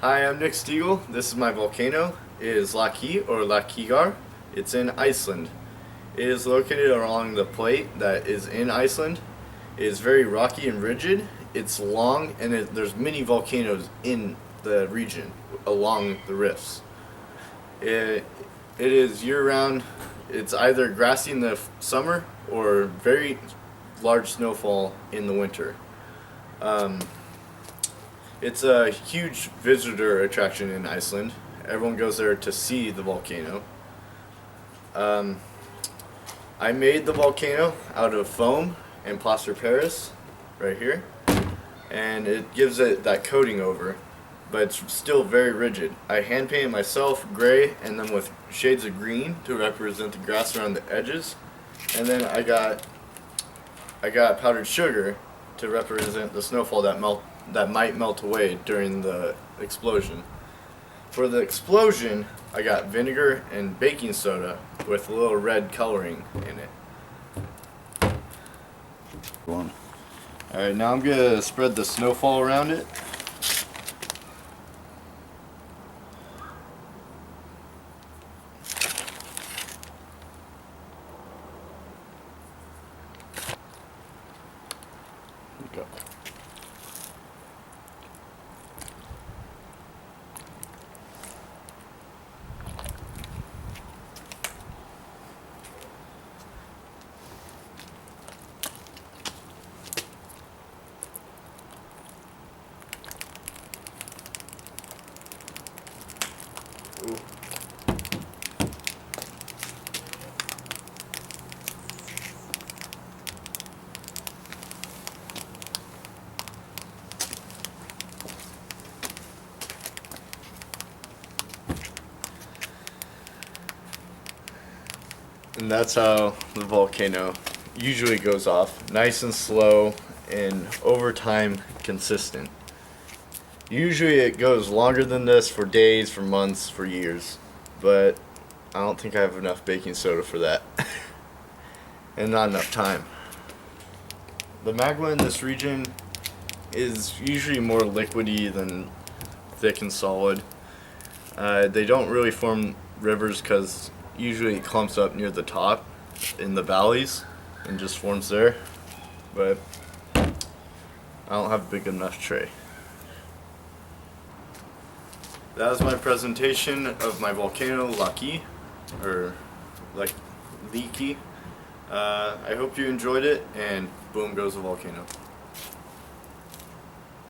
Hi, I'm Nick Stegall. This is my volcano. It is Laki or Lakigar. It's in Iceland. It is located along the plate that is in Iceland. It is very rocky and rigid. It's long, and there's many volcanoes in the region along the rifts. It is year-round. It's either grassy in the summer or very large snowfall in the winter. It's a huge visitor attraction in Iceland. Everyone goes there to see the volcano. I made the volcano out of foam and plaster Paris, right here, and it gives it that coating over, but it's still very rigid. I hand painted myself gray and then with shades of green to represent the grass around the edges, and then I got powdered sugar to represent the snowfall that might melt away during the explosion. For the explosion, I got vinegar and baking soda with a little red coloring in it. Alright, now I'm going to spread the snowfall around it. Go. Ooh. And that's how the volcano usually goes off. Nice and slow and over time consistent. Usually it goes longer than this for days, for months, for years. But I don't think I have enough baking soda for that. And not enough time. The magma in this region is usually more liquidy than thick and solid. They don't really form rivers because usually it clumps up near the top in the valleys and just forms there, but I don't have a big enough tray. That was my presentation of my volcano Laki, or like Laki. I hope you enjoyed it, and boom goes the volcano.